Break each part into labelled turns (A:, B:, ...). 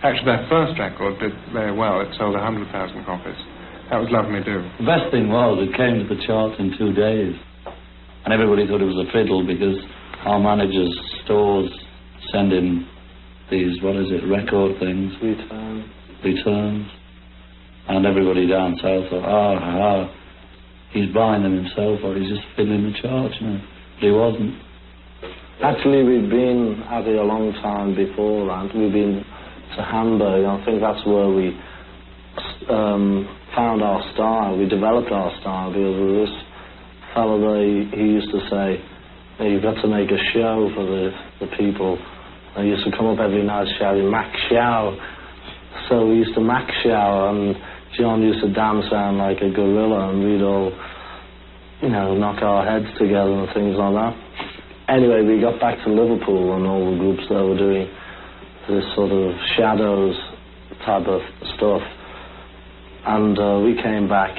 A: Actually, their first record did very well. It sold 100,000 copies. That was Love Me Do.
B: The best thing was it came to the charts in 2 days. And everybody thought it was a fiddle because our managers' stores send in these, record things? Returns. And everybody down south thought, he's buying them himself or he's just fiddling the charts, But he wasn't.
C: Actually, we've been at it a long time before, and we've been to Hamburg. I think that's where we found our style. We developed our style because of this fellow there. He used to say, you've got to make a show for the people. And he used to come up every night shouting, Mac Show. So we used to Mac Show, and John used to dance around like a gorilla, and we'd all, knock our heads together and things like that. Anyway, we got back to Liverpool, and all the groups there were doing this sort of shadows type of stuff. And we came back,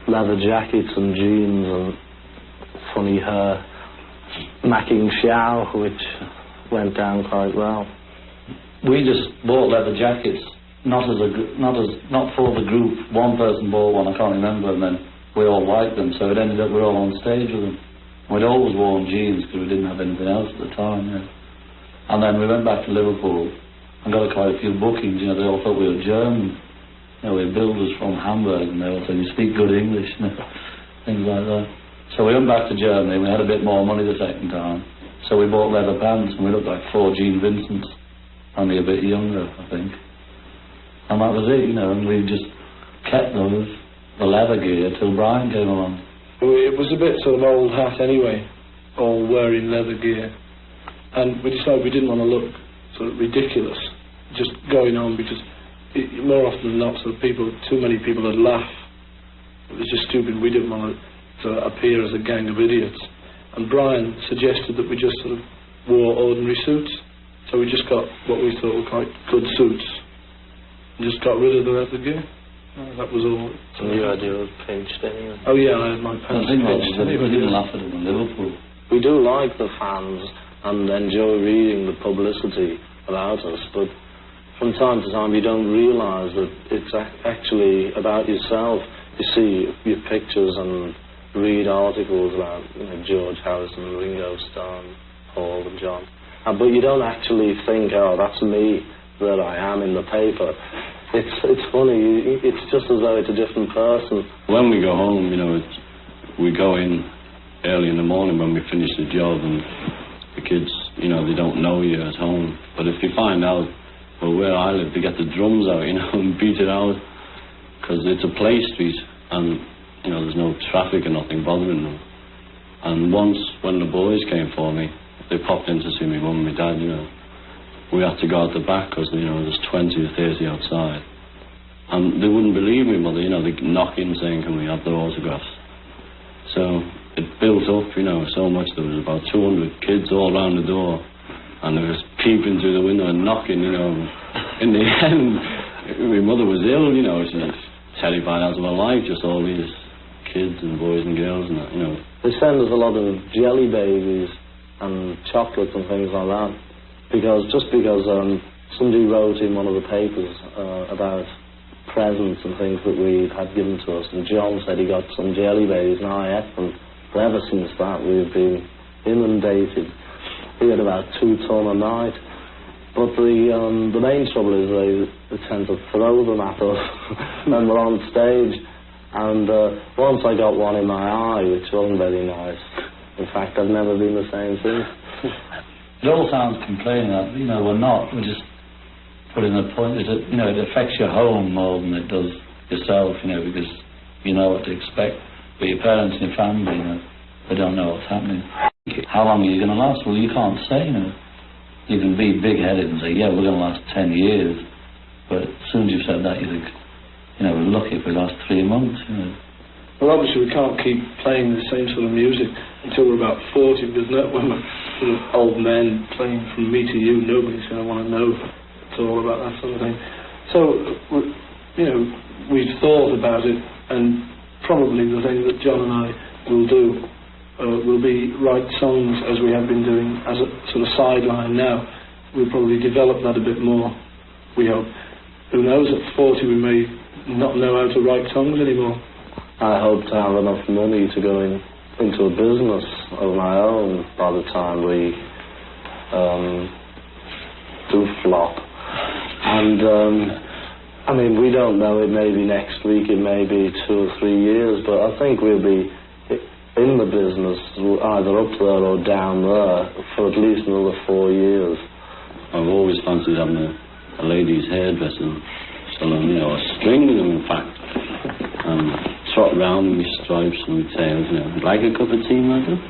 C: leather jackets and jeans and funny hair, macking Xiao, which went down quite well.
B: We just bought leather jackets, not for the group. One person bought one, I can't remember, and then we all liked them, so it ended up we were all on stage with them. We'd always worn jeans because we didn't have anything else at the time, And then we went back to Liverpool and got quite a few bookings, they all thought we were German. We were builders from Hamburg, and they all said, you speak good English, things like that. So we went back to Germany, and we had a bit more money the second time. So we bought leather pants, and we looked like 4 Gene Vincents, only a bit younger, I think. And that was it, and we just kept the leather gear till Brian came along.
D: It was a bit sort of old hat anyway, all wearing leather gear. And we decided we didn't want to look sort of ridiculous, just going on, because more often than not, too many people would laugh. It was just stupid. We didn't want to appear as a gang of idiots. And Brian suggested that we just sort of wore ordinary suits. So we just got what we thought were quite good suits and just got rid of the leather gear. That was all.
C: And you had your pinched anyway.
D: Oh yeah, I had my pants pinched anyway.
B: We didn't laugh at it in Liverpool.
C: We do like the fans and enjoy reading the publicity about us, but from time to time you don't realise that it's actually about yourself. You see your pictures and read articles about George Harrison, Ringo Starr, Paul and John, but you don't actually think, that's me that I am in the paper. It's funny, it's just as though it's a different person.
E: When we go home, we go in early in the morning when we finish the job, and the kids, they don't know you at home. But if they find out, where I live, they get the drums out, and beat it out, because it's a play street, and, there's no traffic or nothing bothering them. And once, when the boys came for me, they popped in to see me mum and my dad, we had to go out the back because, there's 20 or 30 outside. And they wouldn't believe me, mother, they'd knock in saying, can we have their autographs? So it built up, so much. There was about 200 kids all around the door, and they was peeping through the window and knocking, In the end, my mother was ill, she was terrified out of her life, just all these kids and boys and girls and that,
C: They send us a lot of jelly babies and chocolates and things like that. Because somebody wrote in one of the papers about presents and things that we had given to us, and John said he got some jelly babies, and I ate them. But ever since that, we've been inundated. We had about 2 ton a night. But the main trouble is they tend to throw them at us when we're on stage. And once I got one in my eye, which wasn't very nice. In fact, I've never been the same since.
B: It all sounds complaining that, we're not. We're just putting the point, it affects your home more than it does yourself, because you know what to expect. But your parents and your family, they don't know what's happening. How long are you going to last? Well, you can't say, You can be big-headed and say, yeah, we're going to last 10 years. But as soon as you've said that, you think, we're lucky if we last 3 months,
D: Well, obviously we can't keep playing the same sort of music until we're about 40, because when we're sort of old men playing From Me to You, nobody's going to want to know at all about that sort of thing. So, we've thought about it, and probably the thing that John and I will do will be write songs as we have been doing as a sort of sideline now. We'll probably develop that a bit more we hope. Who knows, at 40 we may not know how to write songs anymore.
C: I hope to have enough money to go into a business of my own by the time we do flop. And I mean, we don't know, it may be next week, it may be 2 or 3 years, but I think we'll be in the business either up there or down there for at least another 4 years.
E: I've always fancied having a lady's hairdresser, selling, you know, a string of them, in fact. Trot round with stripes and tails, you know. Like a cup of tea, madam?